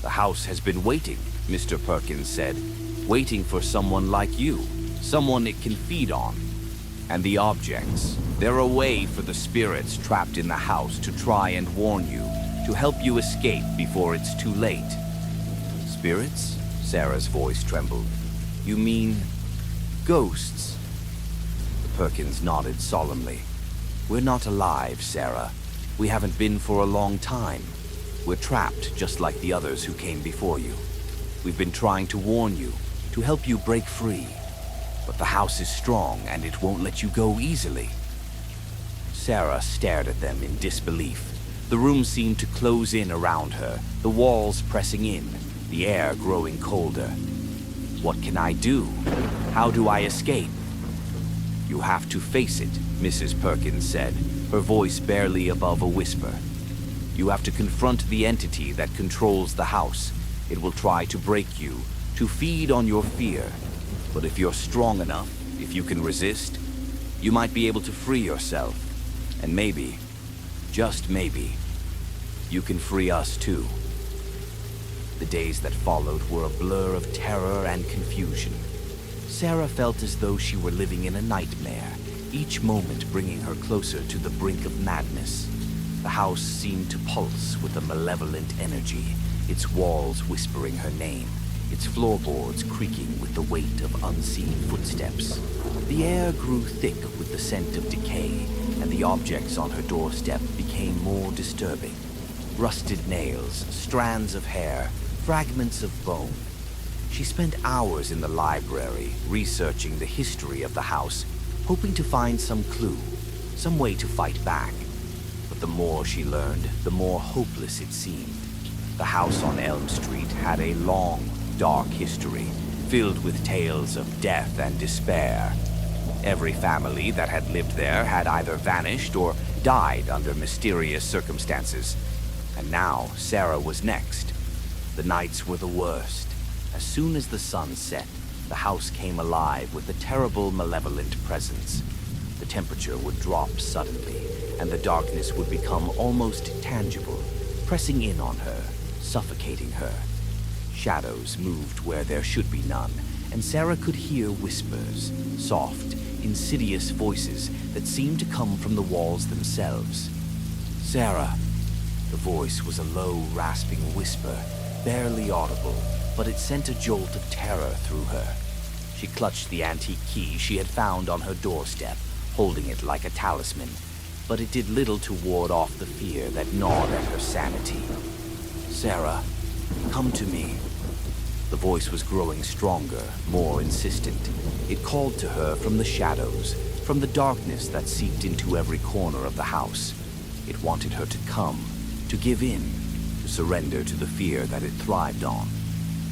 "The house has been waiting," Mr. Perkins said. "Waiting for someone like you, someone it can feed on. And the objects, they're a way for the spirits trapped in the house to try and warn you, to help you escape before it's too late." "Spirits?" Sarah's voice trembled. "You mean ghosts?" Perkins nodded solemnly. "We're not alive, Sarah. We haven't been for a long time. We're trapped just like the others who came before you. We've been trying to warn you, to help you break free. But the house is strong and it won't let you go easily." Sarah stared at them in disbelief. The room seemed to close in around her, the walls pressing in, the air growing colder. "What can I do? How do I escape?" "You have to face it," Mrs. Perkins said, her voice barely above a whisper. "You have to confront the entity that controls the house. It will try to break you, to feed on your fear. But if you're strong enough, if you can resist, you might be able to free yourself. And maybe, just maybe, you can free us too." The days that followed were a blur of terror and confusion. Sarah felt as though she were living in a nightmare, each moment bringing her closer to the brink of madness. The house seemed to pulse with a malevolent energy, its walls whispering her name, its floorboards creaking with the weight of unseen footsteps. The air grew thick with the scent of decay, and the objects on her doorstep became more disturbing. Rusted nails, strands of hair, fragments of bone. She spent hours in the library, researching the history of the house, hoping to find some clue, some way to fight back. But the more she learned, the more hopeless it seemed. The house on Elm Street had a long, dark history, filled with tales of death and despair. Every family that had lived there had either vanished or died under mysterious circumstances. And now Sarah was next. The nights were the worst. As soon as the sun set, the house came alive with a terrible, malevolent presence. The temperature would drop suddenly, and the darkness would become almost tangible, pressing in on her, suffocating her. Shadows moved where there should be none, and Sarah could hear whispers, soft, insidious voices that seemed to come from the walls themselves. "Sarah." The voice was a low, rasping whisper, barely audible, but it sent a jolt of terror through her. She clutched the antique key she had found on her doorstep, holding it like a talisman, but it did little to ward off the fear that gnawed at her sanity. "Sarah, come to me." The voice was growing stronger, more insistent. It called to her from the shadows, from the darkness that seeped into every corner of the house. It wanted her to come, to give in, to surrender to the fear that it thrived on.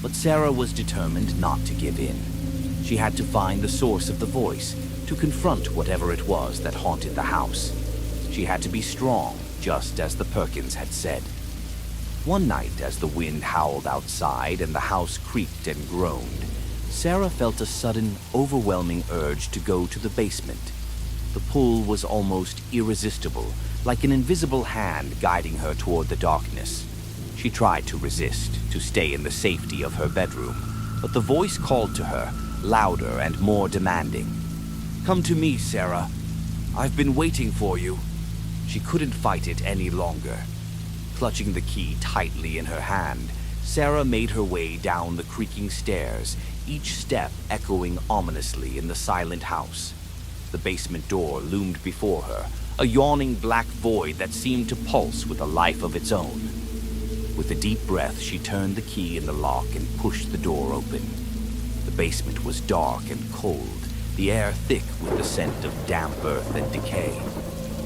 But Sarah was determined not to give in. She had to find the source of the voice, to confront whatever it was that haunted the house. She had to be strong, just as the Perkins had said. One night, as the wind howled outside and the house creaked and groaned, Sarah felt a sudden, overwhelming urge to go to the basement. The pull was almost irresistible, like an invisible hand guiding her toward the darkness. She tried to resist, to stay in the safety of her bedroom, but the voice called to her, louder and more demanding. "Come to me, Sarah. I've been waiting for you." She couldn't fight it any longer. Clutching the key tightly in her hand, Sarah made her way down the creaking stairs, each step echoing ominously in the silent house. The basement door loomed before her, a yawning black void that seemed to pulse with a life of its own. With a deep breath, she turned the key in the lock and pushed the door open. The basement was dark and cold, the air thick with the scent of damp earth and decay.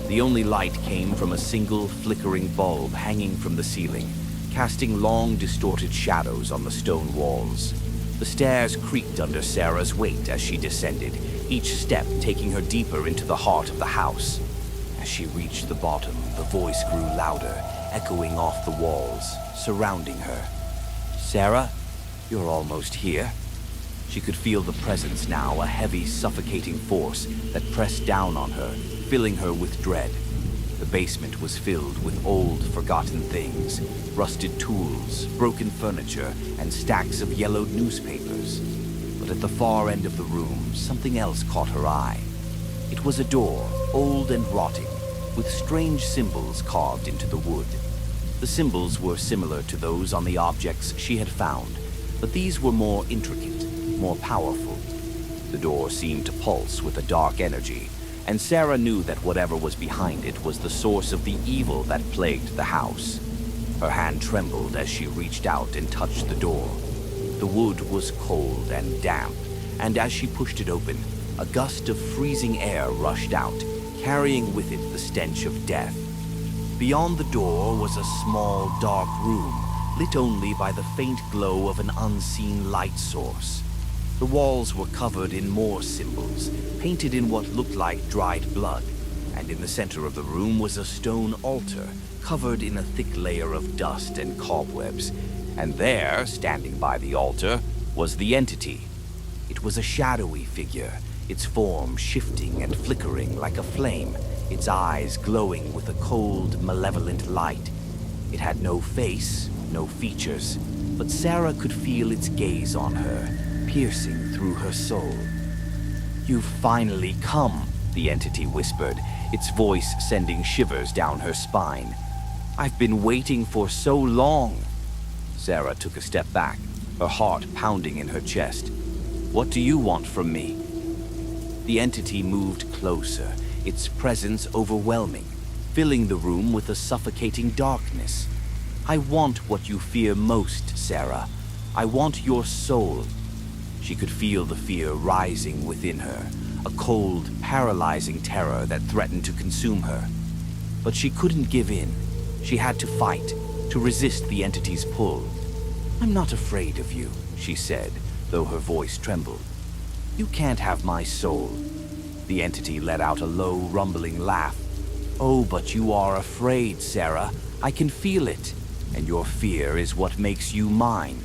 The only light came from a single flickering bulb hanging from the ceiling, casting long, distorted shadows on the stone walls. The stairs creaked under Sarah's weight as she descended, each step taking her deeper into the heart of the house. As she reached the bottom, the voice grew louder, echoing off the walls, surrounding her. "Sarah, you're almost here." She could feel the presence now, a heavy, suffocating force that pressed down on her, filling her with dread. The basement was filled with old, forgotten things, rusted tools, broken furniture, and stacks of yellowed newspapers. But at the far end of the room, something else caught her eye. It was a door, old and rotting, with strange symbols carved into the wood. The symbols were similar to those on the objects she had found, but these were more intricate, more powerful. The door seemed to pulse with a dark energy, and Sarah knew that whatever was behind it was the source of the evil that plagued the house. Her hand trembled as she reached out and touched the door. The wood was cold and damp, and as she pushed it open, a gust of freezing air rushed out, carrying with it the stench of death. Beyond the door was a small, dark room, lit only by the faint glow of an unseen light source. The walls were covered in more symbols, painted in what looked like dried blood, and in the center of the room was a stone altar, covered in a thick layer of dust and cobwebs. And there, standing by the altar, was the entity. It was a shadowy figure, its form shifting and flickering like a flame, its eyes glowing with a cold, malevolent light. It had no face, no features, but Sarah could feel its gaze on her, piercing through her soul. "You've finally come," the entity whispered, its voice sending shivers down her spine. "I've been waiting for so long." Sarah took a step back, her heart pounding in her chest. "What do you want from me?" The entity moved closer, its presence overwhelming, filling the room with a suffocating darkness. "I want what you fear most, Sarah. I want your soul." She could feel the fear rising within her, a cold, paralyzing terror that threatened to consume her. But she couldn't give in. She had to fight, to resist the entity's pull. "I'm not afraid of you," she said, though her voice trembled. "You can't have my soul." The entity let out a low, rumbling laugh. "Oh, but you are afraid, Sarah. I can feel it. And your fear is what makes you mine."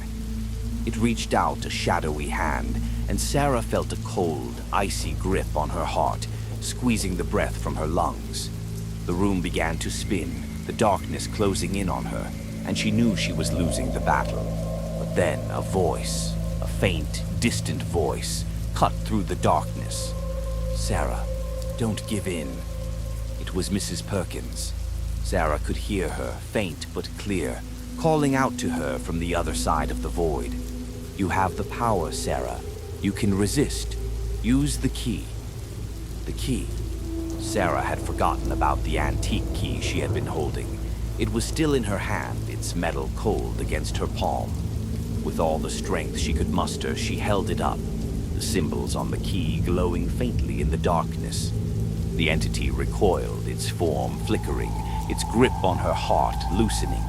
It reached out a shadowy hand, and Sarah felt a cold, icy grip on her heart, squeezing the breath from her lungs. The room began to spin, the darkness closing in on her, and she knew she was losing the battle. But then a voice, a faint, distant voice, cut through the darkness. Sarah, don't give in. It was Mrs. Perkins. Sarah could hear her, faint but clear, calling out to her from the other side of the void. You have the power, Sarah. You can resist. Use the key. The key. Sarah had forgotten about the antique key she had been holding. It was still in her hand, its metal cold against her palm. With all the strength she could muster, she held it up, the symbols on the key glowing faintly in the darkness. The entity recoiled, its form flickering, its grip on her heart loosening.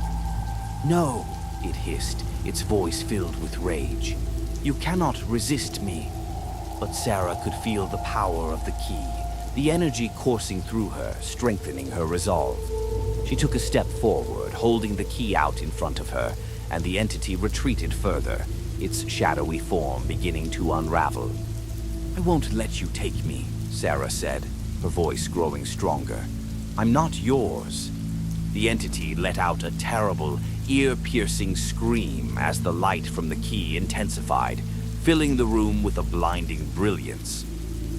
"No," it hissed, its voice filled with rage. "You cannot resist me." But Sarah could feel the power of the key, the energy coursing through her, strengthening her resolve. She took a step forward, holding the key out in front of her, and the entity retreated further, its shadowy form beginning to unravel. "I won't let you take me," Sarah said, her voice growing stronger. "I'm not yours." The entity let out a terrible, ear-piercing scream as the light from the key intensified, filling the room with a blinding brilliance.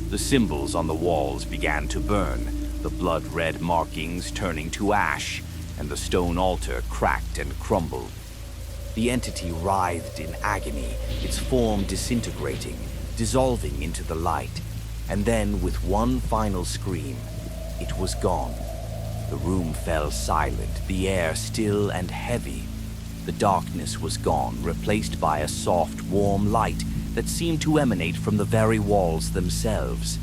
The symbols on the walls began to burn, the blood-red markings turning to ash, and the stone altar cracked and crumbled. The entity writhed in agony, its form disintegrating, dissolving into the light, and then, with one final scream, it was gone. The room fell silent, the air still and heavy. The darkness was gone, replaced by a soft, warm light that seemed to emanate from the very walls themselves.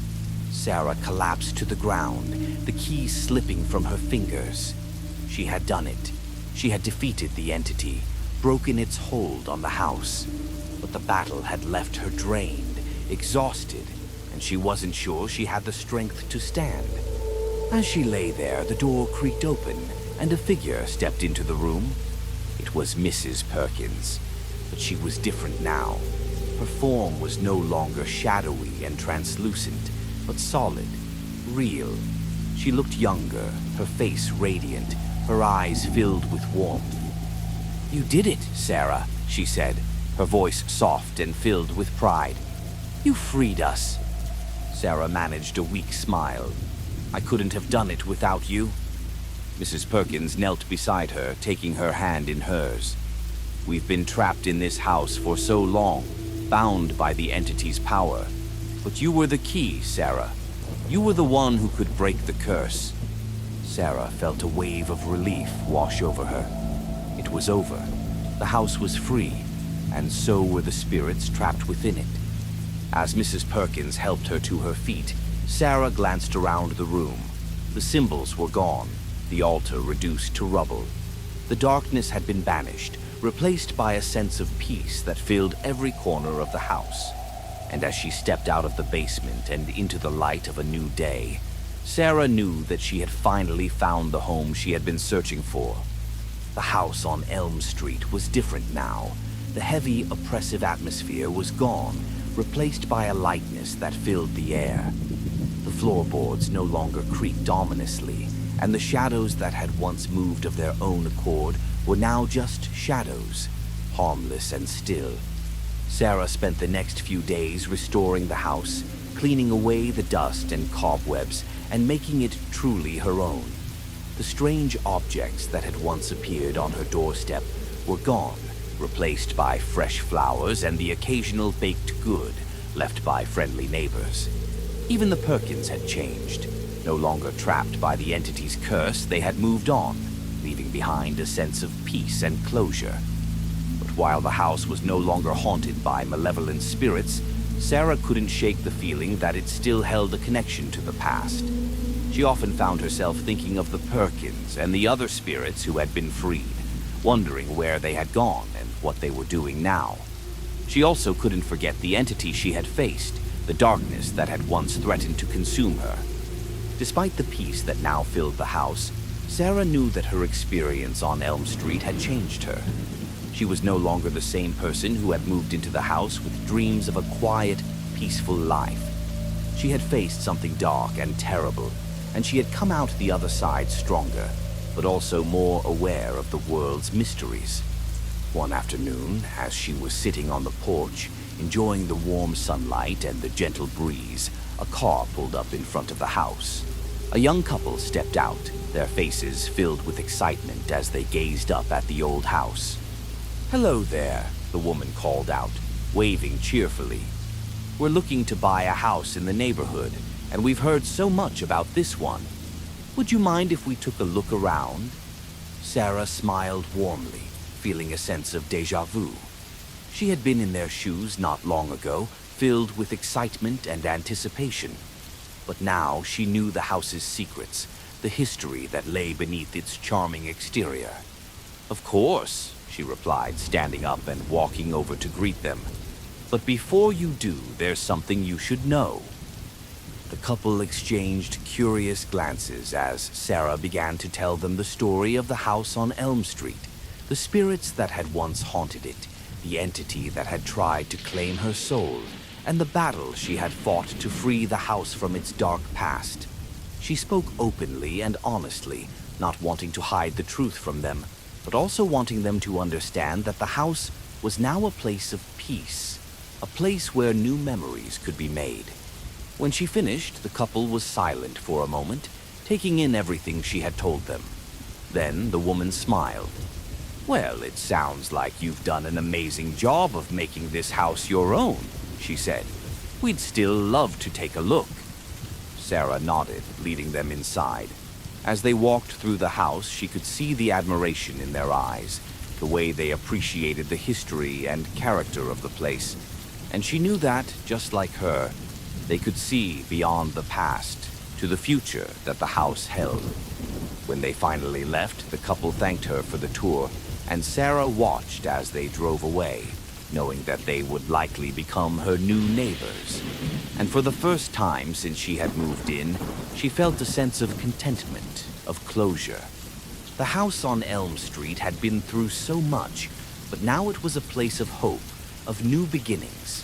Sarah collapsed to the ground, the key slipping from her fingers. She had done it. She had defeated the entity, broken its hold on the house. But the battle had left her drained, exhausted, and she wasn't sure she had the strength to stand. As she lay there, the door creaked open, and a figure stepped into the room. It was Mrs. Perkins, but she was different now. Her form was no longer shadowy and translucent, but solid, real. She looked younger, her face radiant, her eyes filled with warmth. "You did it, Sarah," she said, her voice soft and filled with pride. "You freed us." Sarah managed a weak smile. "I couldn't have done it without you." Mrs. Perkins knelt beside her, taking her hand in hers. "We've been trapped in this house for so long, bound by the entity's power. But you were the key, Sarah. You were the one who could break the curse." Sarah felt a wave of relief wash over her. It was over. The house was free, and so were the spirits trapped within it. As Mrs. Perkins helped her to her feet, Sarah glanced around the room. The symbols were gone, the altar reduced to rubble. The darkness had been banished, replaced by a sense of peace that filled every corner of the house. And as she stepped out of the basement and into the light of a new day, Sarah knew that she had finally found the home she had been searching for. The house on Elm Street was different now. The heavy, oppressive atmosphere was gone, replaced by a lightness that filled the air. The floorboards no longer creaked ominously, and the shadows that had once moved of their own accord were now just shadows, harmless and still. Sarah spent the next few days restoring the house, cleaning away the dust and cobwebs, and making it truly her own. The strange objects that had once appeared on her doorstep were gone, replaced by fresh flowers and the occasional baked good left by friendly neighbors. Even the Perkins had changed. No longer trapped by the entity's curse, they had moved on, leaving behind a sense of peace and closure. But while the house was no longer haunted by malevolent spirits, Sarah couldn't shake the feeling that it still held a connection to the past. She often found herself thinking of the Perkins and the other spirits who had been freed, wondering where they had gone and what they were doing now. She also couldn't forget the entity she had faced, the darkness that had once threatened to consume her. Despite the peace that now filled the house, Sarah knew that her experience on Elm Street had changed her. She was no longer the same person who had moved into the house with dreams of a quiet, peaceful life. She had faced something dark and terrible, and she had come out the other side stronger, but also more aware of the world's mysteries. One afternoon, as she was sitting on the porch, enjoying the warm sunlight and the gentle breeze, a car pulled up in front of the house. A young couple stepped out, their faces filled with excitement as they gazed up at the old house. "Hello there," the woman called out, waving cheerfully. "We're looking to buy a house in the neighborhood, and we've heard so much about this one. Would you mind if we took a look around?" Sarah smiled warmly, feeling a sense of déjà vu. She had been in their shoes not long ago, filled with excitement and anticipation. But now she knew the house's secrets, the history that lay beneath its charming exterior. "Of course," she replied, standing up and walking over to greet them. "But before you do, there's something you should know." The couple exchanged curious glances as Sarah began to tell them the story of the house on Elm Street, the spirits that had once haunted it, the entity that had tried to claim her soul, and the battle she had fought to free the house from its dark past. She spoke openly and honestly, not wanting to hide the truth from them, but also wanting them to understand that the house was now a place of peace, a place where new memories could be made. When she finished, the couple was silent for a moment, taking in everything she had told them. Then the woman smiled. "Well, it sounds like you've done an amazing job of making this house your own," she said. "We'd still love to take a look." Sarah nodded, leading them inside. As they walked through the house, she could see the admiration in their eyes, the way they appreciated the history and character of the place. And she knew that, just like her, they could see beyond the past to the future that the house held. When they finally left, the couple thanked her for the tour, and Sarah watched as they drove away, knowing that they would likely become her new neighbors. And for the first time since she had moved in, she felt a sense of contentment, of closure. The house on Elm Street had been through so much, but now it was a place of hope, of new beginnings.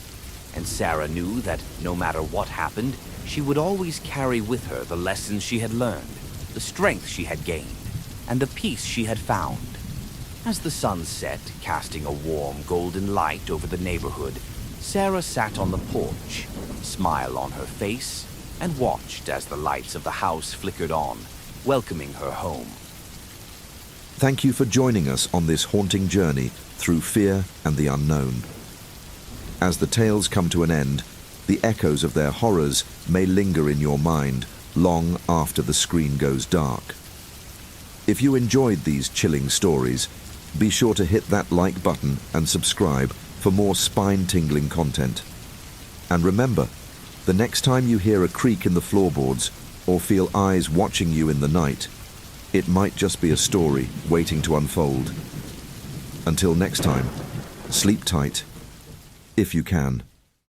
And Sarah knew that no matter what happened, she would always carry with her the lessons she had learned, the strength she had gained, and the peace she had found. As the sun set, casting a warm golden light over the neighborhood, Sarah sat on the porch, a smile on her face, and watched as the lights of the house flickered on, welcoming her home. Thank you for joining us on this haunting journey through fear and the unknown. As the tales come to an end, the echoes of their horrors may linger in your mind long after the screen goes dark. If you enjoyed these chilling stories, be sure to hit that like button and subscribe for more spine-tingling content. And remember, the next time you hear a creak in the floorboards or feel eyes watching you in the night, it might just be a story waiting to unfold. Until next time, sleep tight, if you can.